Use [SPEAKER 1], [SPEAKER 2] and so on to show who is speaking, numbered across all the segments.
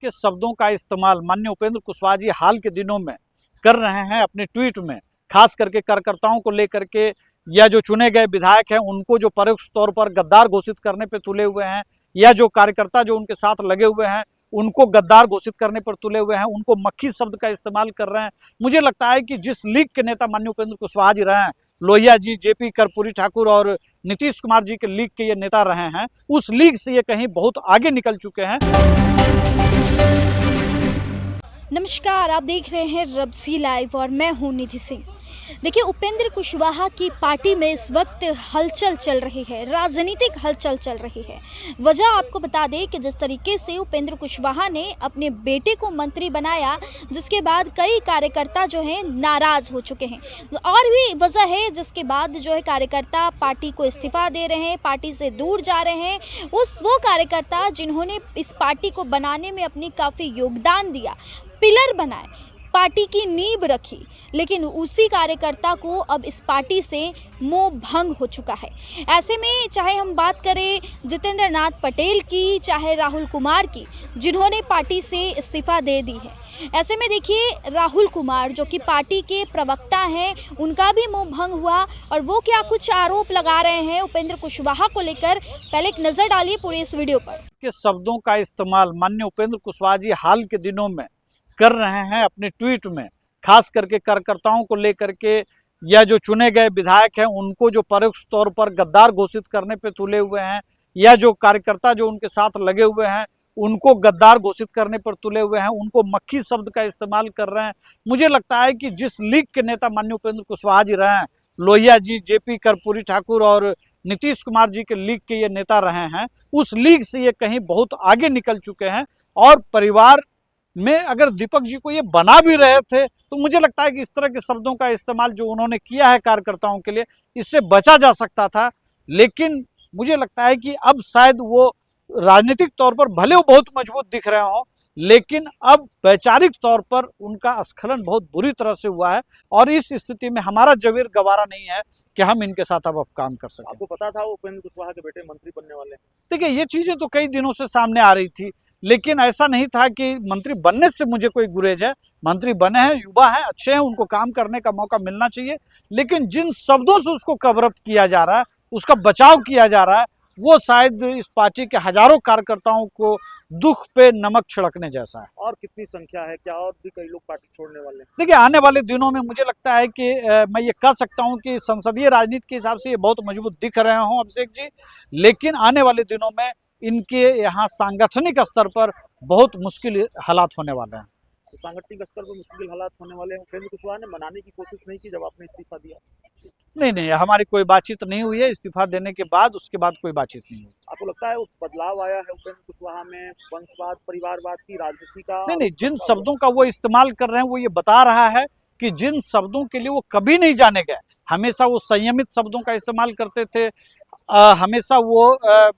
[SPEAKER 1] के शब्दों का इस्तेमाल माननीय उपेंद्र कुशवाहा जी हाल के दिनों में कर रहे हैं अपने ट्वीट में, खास करके कार्यकर्ताओं को लेकर के, या जो चुने गए विधायक हैं उनको जो परोक्ष तौर पर गद्दार घोषित करने पे तुले हुए हैं, या जो कार्यकर्ता जो उनके साथ लगे हुए हैं उनको गद्दार घोषित करने पर तुले हुए हैं, उनको मक्खी शब्द का इस्तेमाल कर रहे हैं। मुझे लगता है कि जिस लीग के नेता माननीय उपेंद्र कुशवाहा जी रहे हैं, लोहिया जी, जेपी कर्पूरी ठाकुर और नीतीश कुमार जी के लीग के ये नेता रहे हैं, उस लीग से ये कहीं बहुत आगे निकल चुके हैं।
[SPEAKER 2] नमस्कार, आप देख रहे हैं रबसी लाइव और मैं हूं निधि सिंह। देखिए, उपेंद्र कुशवाहा की पार्टी में इस वक्त हलचल चल रही है, राजनीतिक हलचल चल रही है। वजह आपको बता दें कि जिस तरीके से उपेंद्र कुशवाहा ने अपने बेटे को मंत्री बनाया, जिसके बाद कई कार्यकर्ता जो हैं नाराज़ हो चुके हैं, और भी वजह है जिसके बाद जो है कार्यकर्ता पार्टी को इस्तीफा दे रहे हैं, पार्टी से दूर जा रहे हैं। वो कार्यकर्ता जिन्होंने इस पार्टी को बनाने में अपनी काफ़ी योगदान दिया, पिलर बनाए, पार्टी की नींव रखी, लेकिन उसी कार्यकर्ता को अब इस पार्टी से मोह भंग हो चुका है। ऐसे में चाहे हम बात करें जितेंद्र नाथ पटेल की, चाहे राहुल कुमार की, जिन्होंने पार्टी से इस्तीफा दे दी है, ऐसे में देखिए राहुल कुमार जो कि पार्टी के प्रवक्ता हैं, उनका भी मोह भंग हुआ और वो क्या कुछ आरोप लगा रहे हैं उपेंद्र कुशवाहा को लेकर, पहले एक नज़र डालिए पूरे इस वीडियो पर।
[SPEAKER 1] के शब्दों का इस्तेमाल माननीय उपेंद्र कुशवाहा जी हाल के दिनों में कर रहे हैं अपने ट्वीट में, खास करके कार्यकर्ताओं को लेकर के, या जो चुने गए विधायक हैं उनको जो परोक्ष तौर पर गद्दार घोषित करने पे तुले हुए हैं, या जो कार्यकर्ता जो उनके साथ लगे हुए हैं उनको गद्दार घोषित करने पर तुले हुए हैं, उनको मक्खी शब्द का इस्तेमाल कर रहे हैं। मुझे लगता है कि जिस लीग के नेता माननीय उपेंद्र कुशवाहा जी रहे हैं, लोहिया जी, जेपी कर्पूरी ठाकुर और नीतीश कुमार जी के लीग के ये नेता रहे हैं, उस लीग से ये कहीं बहुत आगे निकल चुके हैं। और परिवार में अगर दीपक जी को ये बना भी रहे थे तो मुझे लगता है कि इस तरह के शब्दों का इस्तेमाल जो उन्होंने किया है कार्यकर्ताओं के लिए, इससे बचा जा सकता था। लेकिन मुझे लगता है कि अब शायद वो राजनीतिक तौर पर भले वो बहुत मजबूत दिख रहे हों, लेकिन अब वैचारिक तौर पर उनका स्खलन बहुत बुरी तरह से हुआ है, और इस स्थिति में हमारा जवीर गवारा नहीं है कि हम इनके साथ अब काम कर सकें।
[SPEAKER 3] आपको पता था वो उपेंद्र कुशवाहा के बेटे मंत्री बनने वाले हैं?
[SPEAKER 1] देखिए, ये चीजें तो कई दिनों से सामने आ रही थी, लेकिन ऐसा नहीं था कि मंत्री बनने से मुझे कोई गुरेज है। मंत्री बने हैं, युवा हैं, अच्छे हैं, उनको काम करने का मौका मिलना चाहिए। लेकिन जिन शब्दों से उसको कवर अप किया जा रहा है, उसका बचाव किया जा रहा है, वो शायद इस पार्टी के हजारों कार्यकर्ताओं को दुख पे नमक छिड़कने जैसा है।
[SPEAKER 3] और कितनी संख्या है, क्या और भी कई लोग पार्टी छोड़ने वाले हैं?
[SPEAKER 1] देखिए, आने वाले दिनों में मुझे लगता है कि मैं ये कह सकता हूं कि संसदीय राजनीति के हिसाब से ये बहुत मजबूत दिख रहे हों अभिषेक जी, लेकिन आने वाले दिनों में इनके यहाँ सांगठनिक स्तर पर बहुत मुश्किल हालात होने वाले हैं।
[SPEAKER 3] तो सांगठनिक स्तर पर मुश्किल हालात होने वाले हैं। उपेंद्र कुशवाहा ने मनाने की कोशिश नहीं की जब आपने इस्तीफा दिया?
[SPEAKER 1] नहीं, हमारी कोई बातचीत नहीं हुई है। इस्तीफा देने के बाद, उसके बाद कोई बातचीत नहीं हुई।
[SPEAKER 3] आपको लगता है वो बदलाव आया है उपेंद्र कुशवाहा में, वंशवाद, परिवारवाद की राजनीति का?
[SPEAKER 1] नहीं, जिन शब्दों का वो इस्तेमाल कर रहे हैं वो ये बता रहा है कि जिन शब्दों के लिए वो कभी नहीं जाने गए, हमेशा वो संयमित शब्दों का इस्तेमाल करते थे। हमेशा वो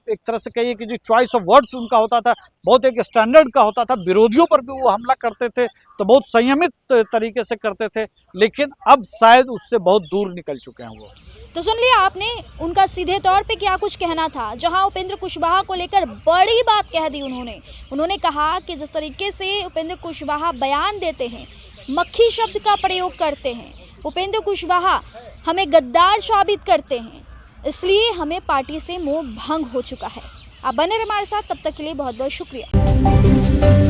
[SPEAKER 1] एक तरह से कहिए कि जो चॉइस ऑफ वर्ड्स उनका होता था बहुत एक स्टैंडर्ड का होता था। विरोधियों पर भी वो हमला करते थे तो बहुत संयमित तरीके से करते थे, लेकिन अब शायद उससे बहुत दूर निकल चुके हैं वो।
[SPEAKER 2] तो सुन लिया आपने उनका सीधे तौर पे क्या कुछ कहना था, जहां उपेंद्र कुशवाहा को लेकर बड़ी बात कह दी उन्होंने कहा कि जिस तरीके से उपेंद्र कुशवाहा बयान देते हैं, मक्खी शब्द का प्रयोग करते हैं, उपेंद्र कुशवाहा हमें गद्दार साबित करते हैं, इसलिए हमें पार्टी से मोह भंग हो चुका है। आप बने रहे हमारे साथ, तब तक के लिए बहुत बहुत शुक्रिया।